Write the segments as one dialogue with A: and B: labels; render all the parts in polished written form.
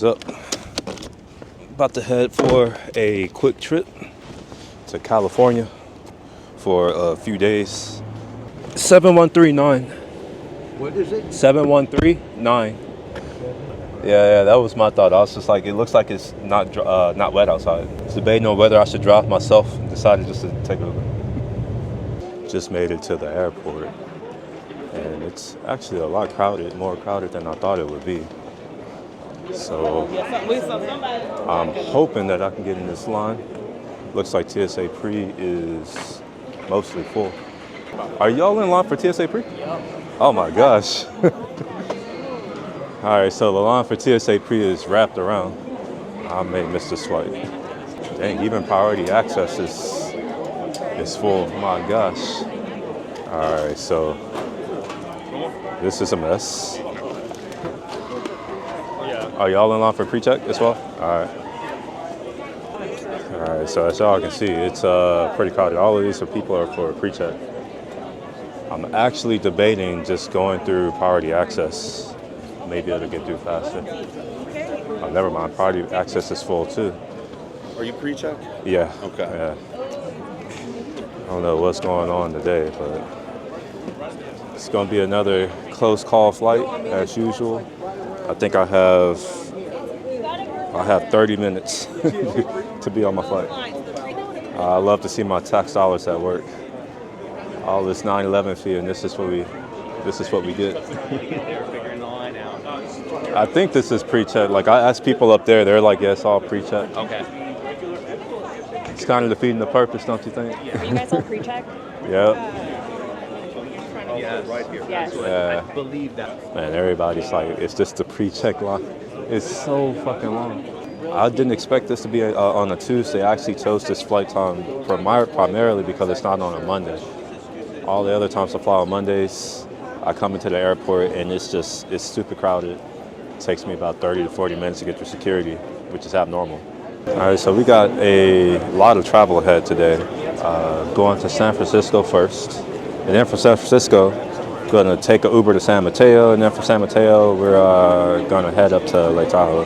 A: What's up? About to head for a quick trip to California for a few days. 7139.
B: What is it?
A: 7139. Yeah, that was my thought. I was just like, it looks like it's not wet outside. I was debating on whether I should drive myself and decided just to take Uber. Just made it to the airport, and it's actually a lot crowded, more crowded than I thought it would be. So I'm hoping that I can get in this line. Looks like TSA pre is mostly full. Are y'all in line for TSA pre? Oh my gosh. All right, so the line for TSA pre is wrapped around. I may miss this flight. Dang, even priority access is full. My gosh. All right, so this is a mess. Are y'all in line for pre-check as well? All right, so as y'all can see, it's pretty crowded. All of these people are for pre-check. I'm actually debating just going through priority access. Maybe it'll get through faster. Oh, never mind, priority access is full too.
B: Are you pre-check?
A: Yeah.
B: Okay.
A: Yeah. I don't know what's going on today, but it's going to be another close call flight as usual. I think I have 30 minutes to be on my flight. I love to see my tax dollars at work. All this 9/11 fee, and this is what we get. I think this is pre-check. Like, I asked people up there, they're like, yeah, it's all pre-check.
C: Okay.
A: It's kind of defeating the purpose, don't you think?
D: Are you guys all pre-check?
A: Yep.
C: Yes.
B: Right here.
D: Yes.
A: Yeah.
C: I believe that.
A: Man, everybody's like, it's just the pre-check line. It's so fucking long. I didn't expect this to be on a Tuesday. I actually chose this flight time primarily because it's not on a Monday. All the other times I fly on Mondays, I come into the airport and it's super crowded. It takes me about 30 to 40 minutes to get through security, which is abnormal. All right, so we got a lot of travel ahead today. Going to San Francisco first. And then from San Francisco, going to take an Uber to San Mateo. And then from San Mateo, we're going to head up to Lake Tahoe,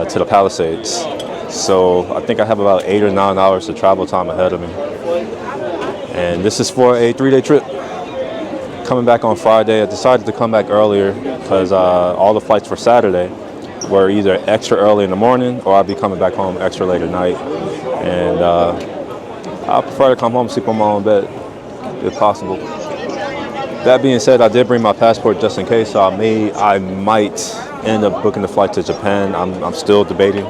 A: to the Palisades. So I think I have about 8 or 9 hours of travel time ahead of me. And this is for a 3-day trip. Coming back on Friday. I decided to come back earlier because all the flights for Saturday were either extra early in the morning or I'd be coming back home extra late at night. And I prefer to come home and sleep on my own bed, if possible. That being said, I did bring my passport just in case, so I might end up booking the flight to Japan. I'm still debating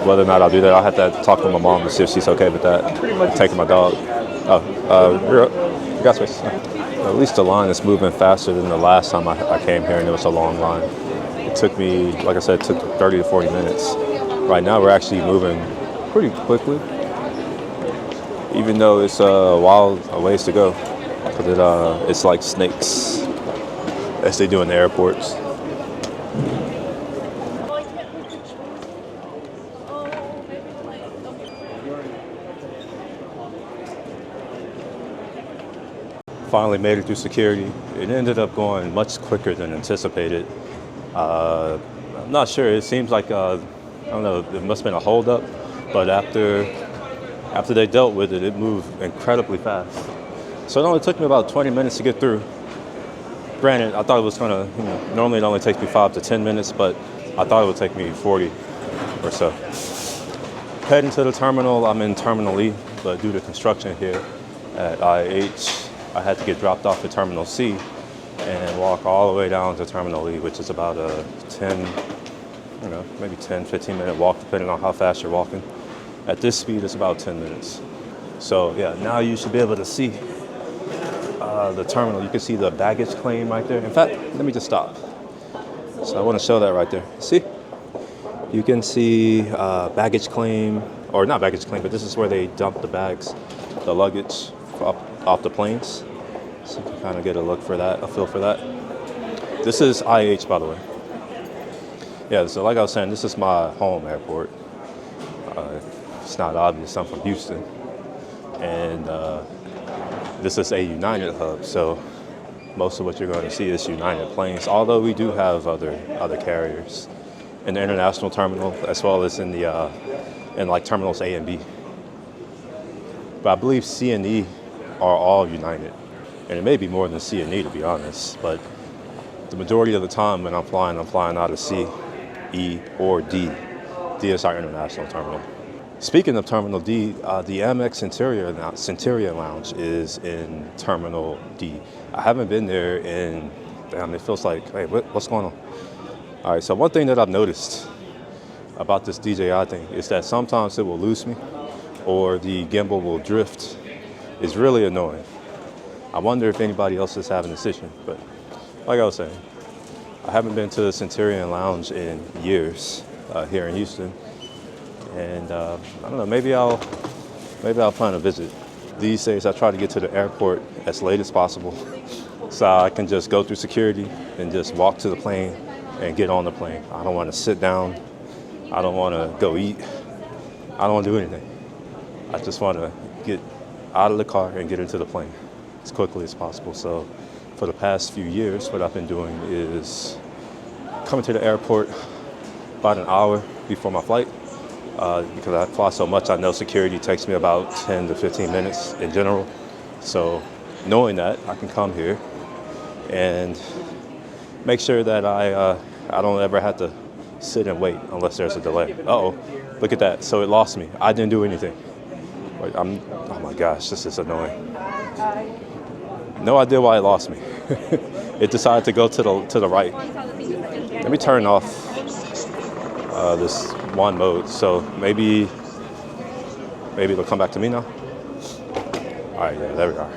A: whether or not I'll do that. I'll have to talk with my mom to see if she's okay with that. Taking my dog. You're up. You got space. At least the line is moving faster than the last time I came here, and it was a long line. It took me, like I said, it took 30 to 40 minutes. Right now, we're actually moving pretty quickly, even though it's a ways to go. But it's like snakes, as they do in the airports. Finally made it through security. It ended up going much quicker than anticipated. I'm not sure. It seems like I don't know. There must have been a holdup, but after they dealt with it, it moved incredibly fast. So it only took me about 20 minutes to get through. Granted, I thought it was gonna. Normally it only takes me 5 to 10 minutes, but I thought it would take me 40 or so. Heading to the terminal. I'm in Terminal E, but due to construction here at IH, I had to get dropped off at Terminal C and walk all the way down to Terminal E, which is about a 15 minute walk, depending on how fast you're walking. At this speed, it's about 10 minutes. So yeah, now you should be able to see the terminal. You can see the baggage claim right there. In fact, let me just stop. So I want to show that right there. See? You can see baggage claim, or not baggage claim, but this is where they dump the bags, the luggage off the planes. So you can kind of get a feel for that. This is IH, by the way. Yeah, so like I was saying, this is my home airport. It's not obvious, I'm from Houston. And this is a United hub, so most of what you're going to see is United planes, although we do have other carriers. in the international terminal as well as in the in like terminals A and B. But I believe C and E are all United, and it may be more than C and E to be honest. But the majority of the time when I'm flying out of C, E, or D. D is our international terminal. Speaking of Terminal D, the Amex Centurion Lounge is in Terminal D. I haven't been there in, damn, it feels like, hey, what's going on? All right, so one thing that I've noticed about this DJI thing is that sometimes it will lose me or the gimbal will drift. It's really annoying. I wonder if anybody else is having this issue, but like I was saying, I haven't been to the Centurion Lounge in years here in Houston. And I don't know, maybe I'll plan a visit. These days I try to get to the airport as late as possible so I can just go through security and just walk to the plane and get on the plane. I don't want to sit down. I don't want to go eat. I don't want to do anything. I just want to get out of the car and get into the plane as quickly as possible. So for the past few years, what I've been doing is coming to the airport about an hour before my flight. Because I fly so much, I know security takes me about 10 to 15 minutes in general. So knowing that, I can come here and make sure that I don't ever have to sit and wait unless there's a delay. Uh-oh, look at that. So it lost me. I didn't do anything. Oh my gosh, this is annoying. No idea why it lost me. It decided to go to the right. Let me turn off this one mode, so maybe it'll come back to me now. All right, yeah, there we are.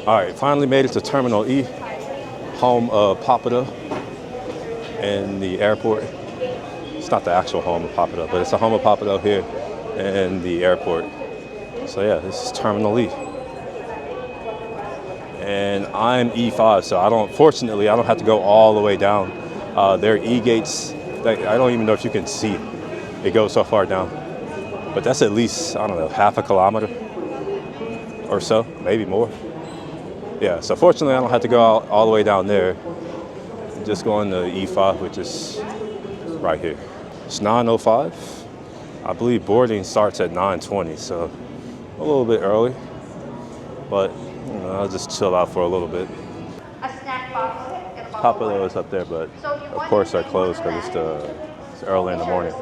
A: All right, finally made it to Terminal E, home of Papado in the airport. It's not the actual home of Papado, but it's the home of Papado here in the airport. So yeah, this is Terminal E. And I'm E5, so fortunately, I don't have to go all the way down. There are E-gates. I don't even know if you can see it goes so far down. But that's at least, I don't know, half a kilometer or so, maybe more. Yeah, so fortunately I don't have to go all the way down there. Just going to E5, which is right here. It's 9:05. I believe boarding starts at 9:20, so a little bit early. But I'll just chill out for a little bit. Papado is up there, but of course they're closed because it's early in the morning.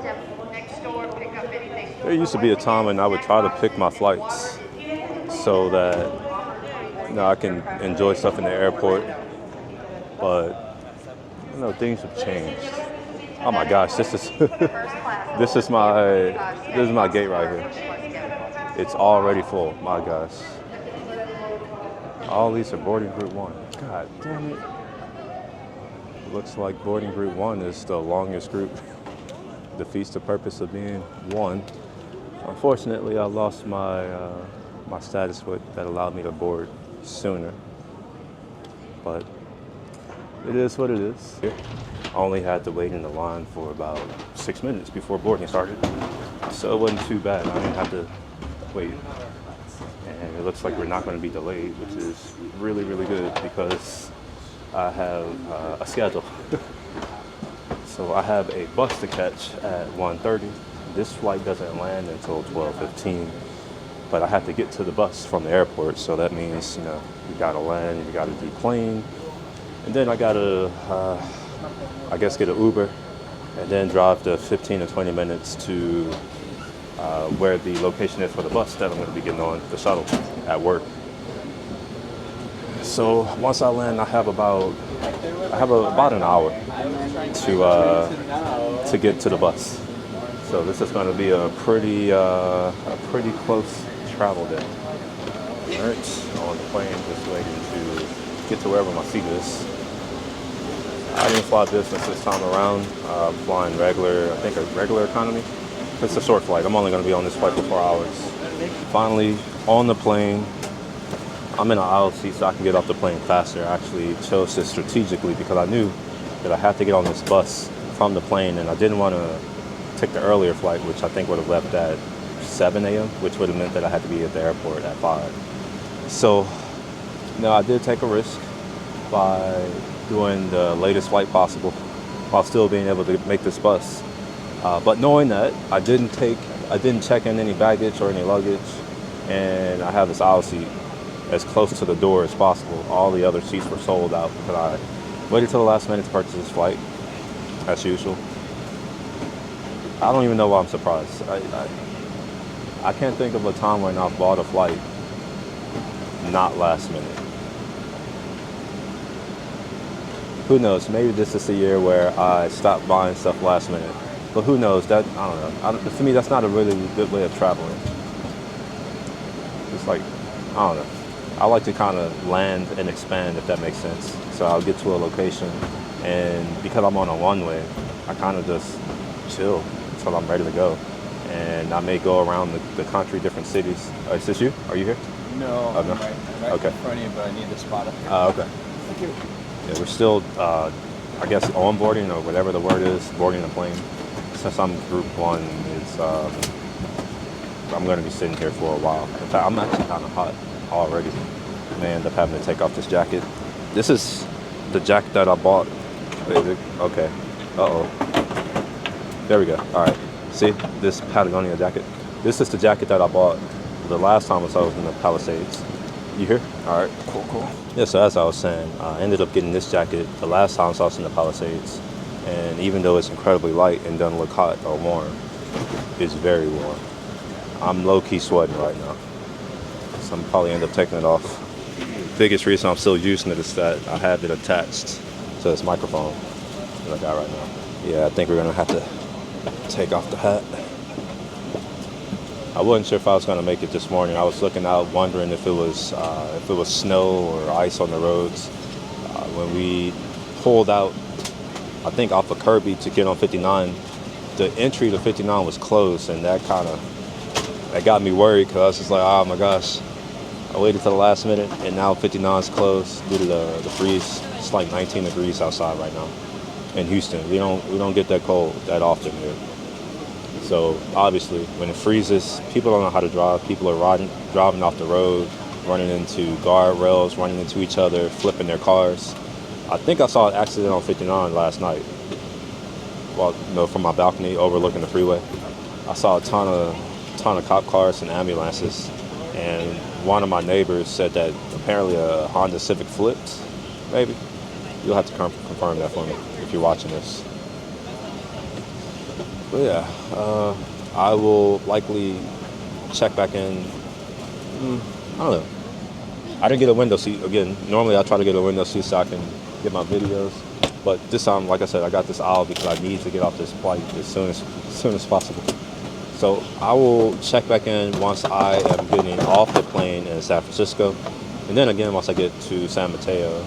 A: There used to be a time when I would try to pick my flights so that I can enjoy stuff in the airport, but things have changed. Oh my gosh, this is this is my gate right here. It's already full. My gosh, all these are boarding group 1. God damn it. Looks like boarding group 1 is the longest group. Defeats the purpose of being 1. Unfortunately, I lost my status that allowed me to board sooner. But it is what it is. I only had to wait in the line for about 6 minutes before boarding started. So it wasn't too bad. I didn't have to wait. And it looks like we're not going to be delayed, which is really, really good because I have a schedule. So I have a bus to catch at 1:30. This flight doesn't land until 12:15, but I have to get to the bus from the airport. So that means, you gotta land, you gotta deplane, and then I gotta, get an Uber, and then drive the 15 to 20 minutes to where the location is for the bus that I'm gonna be getting on, the shuttle at work. So once I land, I have about an hour to get to the bus. So this is going to be a pretty close travel day. All right, on the plane, just waiting to get to wherever my seat is. I didn't fly business this time around. Flying regular, I think a regular economy. It's a short flight. I'm only going to be on this flight for 4 hours. Finally, on the plane. I'm in an aisle seat so I can get off the plane faster. I actually chose this strategically because I knew that I had to get on this bus from the plane, and I didn't want to take the earlier flight, which I think would have left at 7 a.m., which would have meant that I had to be at the airport at 5. So, I did take a risk by doing the latest flight possible while still being able to make this bus. But knowing that, I didn't check in any baggage or any luggage, and I have this aisle seat as close to the door as possible. All the other seats were sold out because I waited till the last minute to purchase this flight, as usual. I don't even know why I'm surprised. I can't think of a time when I've bought a flight not last minute. Who knows? Maybe this is the year where I stopped buying stuff last minute. But who knows? That I don't know. To me, that's not a really good way of traveling. It's like, I don't know. I like to kind of land and expand, if that makes sense. So I'll get to a location, and because I'm on a one-way, I kind of just chill until I'm ready to go. And I may go around the country, different cities. Is this you? Are you here?
C: No,
A: Oh, no.
C: I'm right
A: Okay.
C: in front of you, but I need the spot up here.
A: Okay.
C: Thank you.
A: Yeah, we're still, I guess, onboarding or whatever the word is, boarding the plane. Since I'm group one, I'm going to be sitting here for a while. In fact, I'm actually kind of hot already. I may end up having to take off this jacket. This is the jacket that I bought. Okay. Uh-oh. There we go. All right. See this Patagonia jacket? This is the jacket that I bought the last time I was in the Palisades. You here? All right. Cool. Yeah, so as I was saying, I ended up getting this jacket the last time I was in the Palisades. And even though it's incredibly light and doesn't look hot or warm, it's very warm. I'm low-key sweating right now. So I'm probably end up taking it off. Biggest reason I'm still using it is that I have it attached to this microphone that I got right now. Yeah, I think we're gonna have to take off the hat. I wasn't sure if I was gonna make it this morning. I was looking out, wondering if it was snow or ice on the roads. When we pulled out, I think off of Kirby to get on 59, the entry to 59 was closed, and that got me worried because I was just like, oh my gosh, I waited till the last minute, and now 59 is closed due to the freeze. It's like 19 degrees outside right now in Houston. We don't get that cold that often here. So obviously, when it freezes, people don't know how to drive. People are driving off the road, running into guardrails, running into each other, flipping their cars. I think I saw an accident on 59 last night. Well, from my balcony overlooking the freeway. I saw a ton of cop cars and ambulances, and one of my neighbors said that apparently a Honda Civic flipped. Maybe you'll have to confirm that for me if you're watching this. But yeah, I will likely check back in. I don't know. I didn't get a window seat again. Normally I try to get a window seat so I can get my videos, but this time, like I said, I got this aisle because I need to get off this flight as soon as possible. So I will check back in once I am getting off the plane in San Francisco, and then again once I get to San Mateo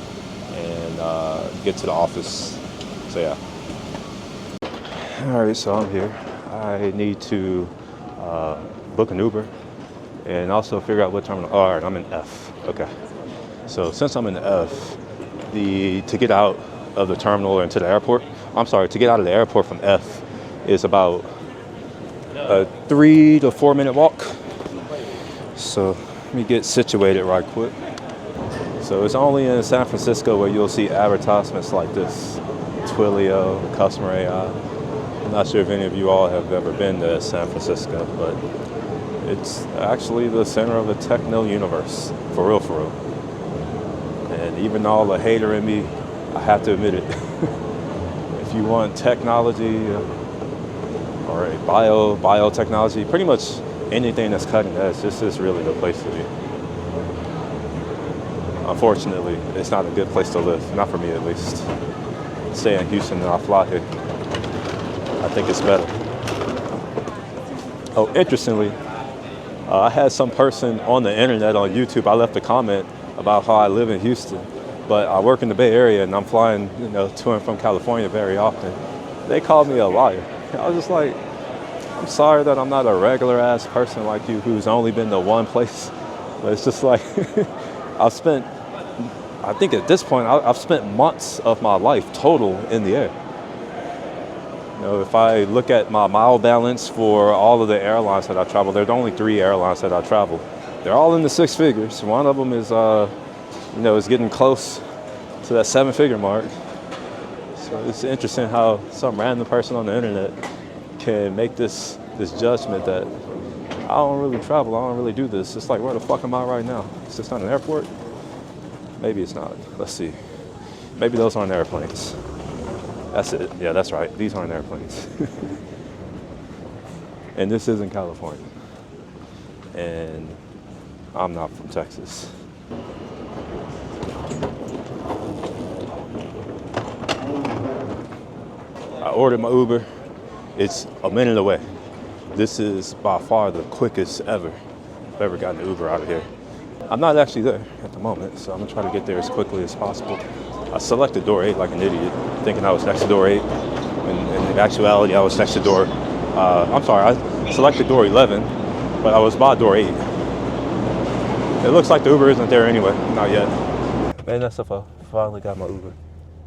A: and get to the office. So yeah. All right, so I'm here. I need to book an Uber and also figure out what terminal. All right, I'm in F. Okay. So since I'm in F, to get out of the terminal or into the airport, to get out of the airport from F is about a 3 to 4 minute walk. So let me get situated right quick. So it's only in San Francisco where you'll see advertisements like this: Twilio, Customer AI. I'm not sure if any of you all have ever been to San Francisco, but it's actually the center of the techno universe, for real, for real. And even all the hater in me, I have to admit it. If you want technology or a biotechnology, pretty much anything that's cutting edge, this is really the place to be. Unfortunately, it's not a good place to live, not for me at least. Stay in Houston and I fly here. I think it's better. Oh, interestingly, I had some person on the internet on YouTube, I left a comment about how I live in Houston, but I work in the Bay Area and I'm flying, to and from California very often. They called me a liar. I was just like, I'm sorry that I'm not a regular ass person like you who's only been to one place, but it's just like, I think at this point, I've spent months of my life total in the air. If I look at my mile balance for all of the airlines that I travel, there's only 3 airlines that I travel. They're all in the 6 figures. One of them is, is getting close to that 7-figure mark. So it's interesting how some random person on the internet can make this judgment that I don't really travel, I don't really do this. It's like, where the fuck am I right now? Is this not an airport? Maybe it's not. Let's see. Maybe those aren't airplanes. That's it. Yeah, that's right. These aren't airplanes. And this isn't California. And I'm not from Texas. I ordered my Uber. It's a minute away. This is by far the quickest ever I've ever gotten an Uber out of here. I'm not actually there at the moment, so I'm gonna try to get there as quickly as possible. I selected door 8 like an idiot, thinking I was next to door 8. And in actuality, I was next to door, I selected door 11, but I was by door 8. It looks like the Uber isn't there anyway, not yet. Man, that's if I finally got my Uber.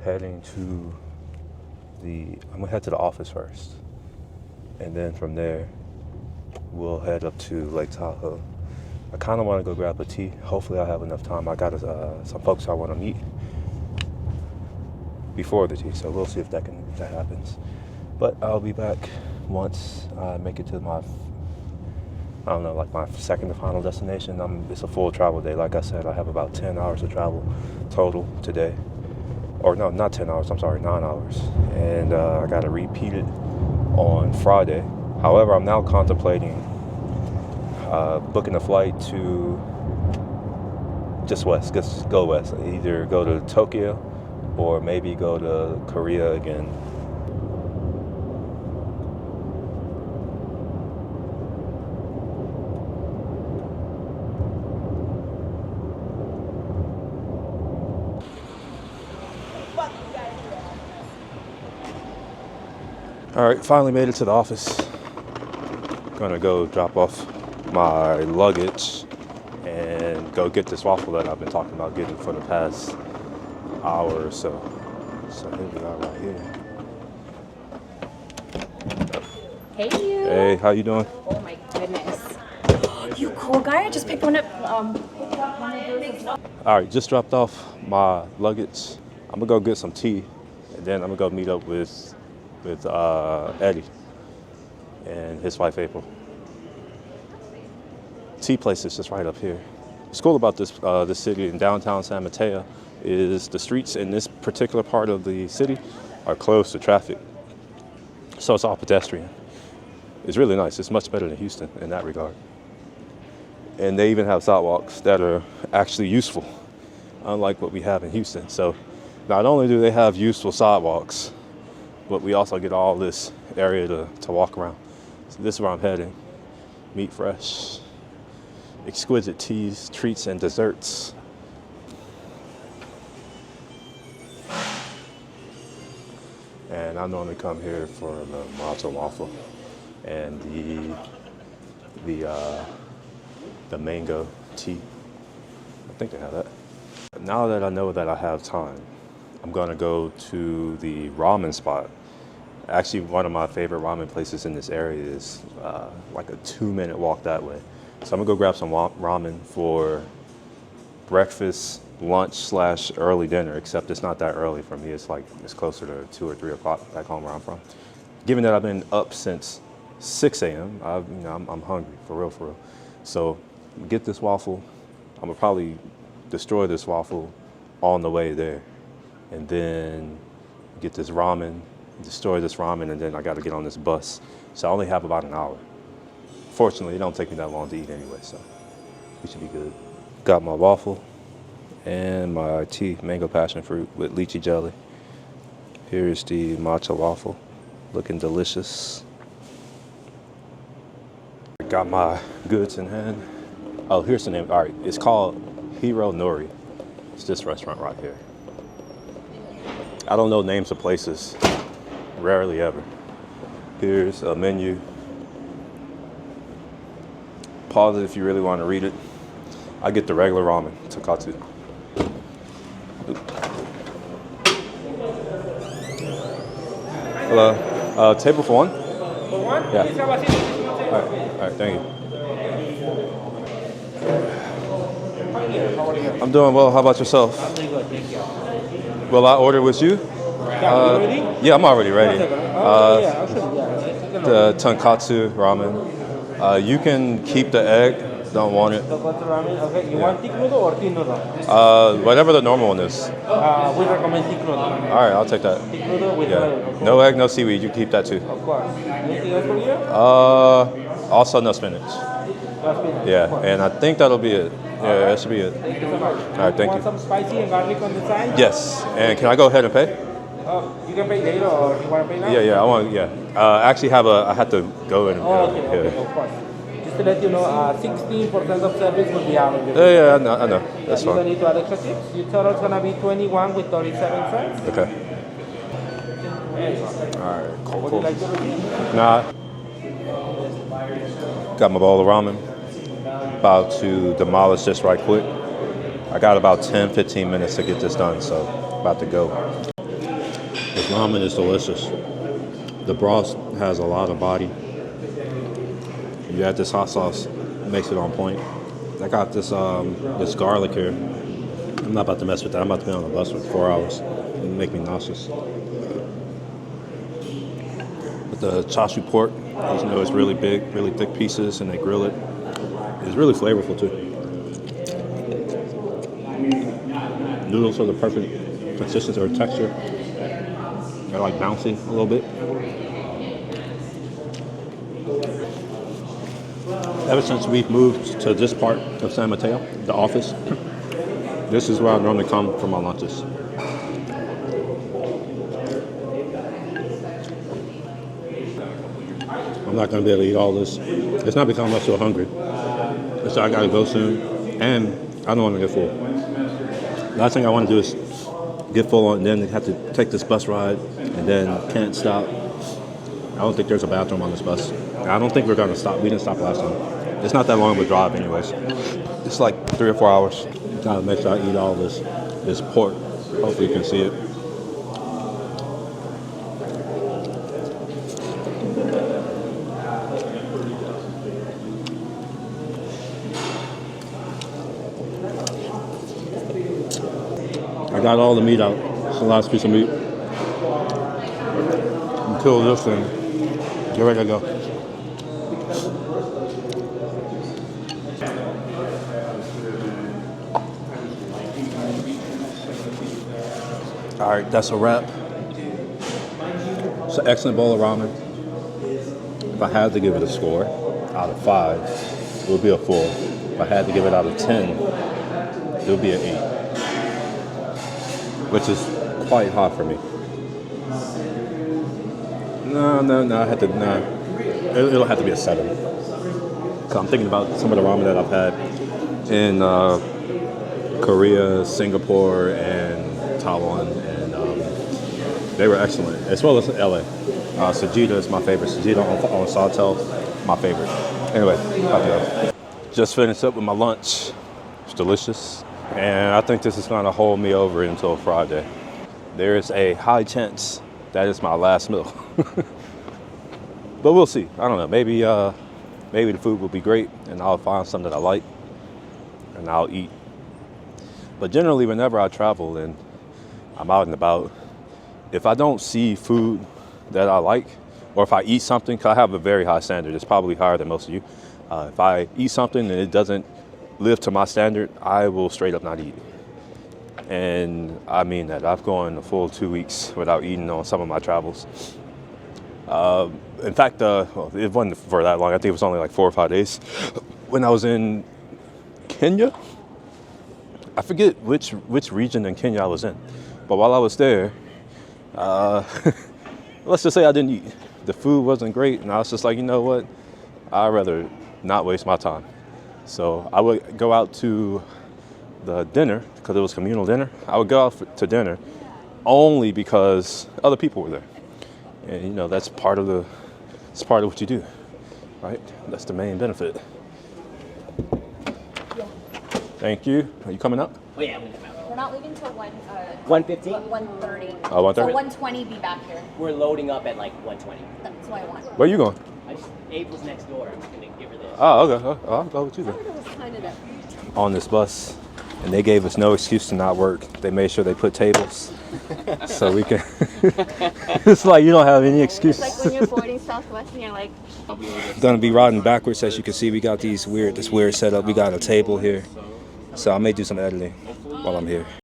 A: Heading to I'm gonna head to the office first. And then from there, we'll head up to Lake Tahoe. I kind of want to go grab a tea. Hopefully I'll have enough time. I got some folks I want to meet before the tea, so we'll see if that happens. But I'll be back once I make it to my second and final destination. It's a full travel day. Like I said, I have about 10 hours of travel total today. Or no, not 10 hours, 9 hours. And I got to repeat it on Friday. However, I'm now contemplating booking a flight to just go west. Either go to Tokyo or maybe go to Korea again. All right, finally made it to the office. Gonna go drop off my luggage and go get this waffle that I've been talking about getting for the past hour or so. So here we are right here.
D: Hey, you.
A: Hey, how you doing?
D: Oh my goodness. You cool guy. I just picked one up.
A: All right, just dropped off my luggage. I'm gonna go get some tea, and then I'm gonna go meet up with Eddie and his wife April. Tea place is just right up here. What's cool about this city in downtown San Mateo is the streets in this particular part of the city are closed to traffic, so it's all pedestrian. It's really nice. It's much better than Houston in that regard. And they even have sidewalks that are actually useful, unlike what we have in Houston. So not only do they have useful sidewalks, but we also get all this area to walk around. So this is where I'm heading. Meat Fresh, exquisite teas, treats, and desserts. And I normally come here for the matcha waffle and the mango tea. I think they have that. Now that I know that I have time, I'm gonna go to the ramen spot. Actually, one of my favorite ramen places in this area is like a 2-minute walk that way. So I'm gonna go grab some ramen for breakfast, lunch / early dinner, except it's not that early for me. It's closer to 2 or 3 o'clock back home where I'm from. Given that I've been up since 6 a.m., I'm hungry, for real. So get this waffle. I'm gonna probably destroy this waffle on the way there. And then get this ramen, destroy this ramen, and then I gotta get on this bus. So I only have about an hour. Fortunately, it don't take me that long to eat anyway, so we should be good. Got my waffle and my tea, mango passion fruit with lychee jelly. Here's the matcha waffle, looking delicious. Got my goods in hand. Oh, here's the name. All right, it's called Hiro Nori. It's this restaurant right here. I don't know names of places, rarely ever. Here's a menu. Pause it if you really want to read it. I get the regular ramen, tokatsu. Hello, table for one?
E: For one?
A: Yeah.
E: All
A: All right, thank you. I'm doing well, how about yourself?
E: I'm doing good, thank you.
A: Will I order with you?
E: Yeah, you ready?
A: Yeah, I'm already ready.
E: Yeah, actually, yeah.
A: the tonkatsu ramen. You can keep the egg. Don't want it.
E: Tonkatsu ramen. Okay, you want thick noodle or thin noodle?
A: Whatever the normal one is.
E: We recommend thick noodle.
A: All right, I'll take that.
E: Thick noodle with
A: Yeah.
E: oil. Of
A: No egg, no seaweed. You keep that too.
E: Of course. Anything else for you?
A: Also no spinach.
E: Just spinach.
A: Yeah, and I think that'll be it. Yeah, that should be it.
E: Thank you so much.
A: All right, thank
E: Want
A: you.
E: some spicy and garlic on the side?
A: Yes, and can I go ahead and pay?
E: You can pay later or you want to pay now?
A: Yeah, I want. Yeah, I actually I had to go and.
E: Oh, okay,
A: yeah.
E: of course. Just to let you know, 16% of service will be out of your
A: Yeah, I know. That's
E: You don't
A: fine.
E: need to add extra tips. Your total's gonna be 21 with 37 cents.
A: Okay.
E: There you go.
A: All right,
E: Would you
A: cool.
E: like to receive?
A: Nah. Got my bowl of ramen. About to demolish this right quick. I got about 10-15 minutes to get this done, so about to go. This ramen is delicious. The broth has a lot of body. You add this hot sauce, it makes it on point. I got this this garlic here. I'm not about to mess with that. I'm about to be on the bus for 4 hours. It'll make me nauseous. But the chashu pork, as you know, it's really big, really thick pieces, and they grill it. It's really flavorful too. Noodles are the perfect consistency or texture. They're like bouncy a little bit. Ever since we've moved to this part of San Mateo, the office, this is where I normally come for my lunches. I'm not going to be able to eat all this. It's not because I'm so hungry. It's that I got to go soon, and I don't want to get full. Last thing I want to do is get full and then have to take this bus ride and then can't stop. I don't think there's a bathroom on this bus. I don't think we're going to stop. We didn't stop last time. It's not that long of a drive anyways. It's like 3 or 4 hours. Gotta make sure I eat all this pork. Hopefully you can see it. I got all the meat out. It's the last piece of meat. Until this thing. Get ready to go. All right, that's a wrap. It's an excellent bowl of ramen. If I had to give it a score out of 5, it would be a 4. If I had to give it out of 10, it would be an 8. Which is quite high for me. No, I had to, it'll have to be a 7. So I'm thinking about some of the ramen that I've had in Korea, Singapore, and Taiwan, and they were excellent, as well as LA. Sajita is my favorite. Sajita on Sawtell, my favorite. Anyway, just finished up with my lunch. It's delicious, and I think this is going to hold me over until Friday. There is a high chance that is my last meal, but we'll see. I don't know. Maybe the food will be great, and I'll find something that I like, and I'll eat. But generally, whenever I travel and I'm out and about, if I don't see food that I like, or if I eat something, 'cause I have a very high standard, it's probably higher than most of you. If I eat something and it doesn't live to my standard, I will straight up not eat. And I mean that. I've gone a full 2 weeks without eating on some of my travels. In fact, well, it wasn't for that long. I think it was only like 4 or 5 days. When I was in Kenya, I forget which region in Kenya I was in, but while I was there, let's just say I didn't eat. The food wasn't great, and I was just like, you know what? I'd rather not waste my time. So I would go out to the dinner, because it was communal dinner. I would go out to dinner only because other people were there. And you know, that's part of what you do, right? That's the main benefit. Thank you. Are you coming up?
F: Oh yeah, we come out.
D: We're not leaving till
F: 1:15?
D: 1:30.
A: Oh, 1:30?
D: So 1:20 be back here.
F: We're loading up at like 1:20.
D: That's what I want.
A: Where are you going?
F: April's next door. I'm just gonna give her this.
A: Oh, okay. I'll go with you then.
D: It was kind of that.
A: On this bus and they gave us no excuse to not work. They made sure they put tables so we can. It's like you don't have any excuses.
G: It's like when you're boarding Southwest and you're like,
A: Gonna be riding backwards. As you can see, we got this weird setup. We got a table here, so I may do some editing while I'm here.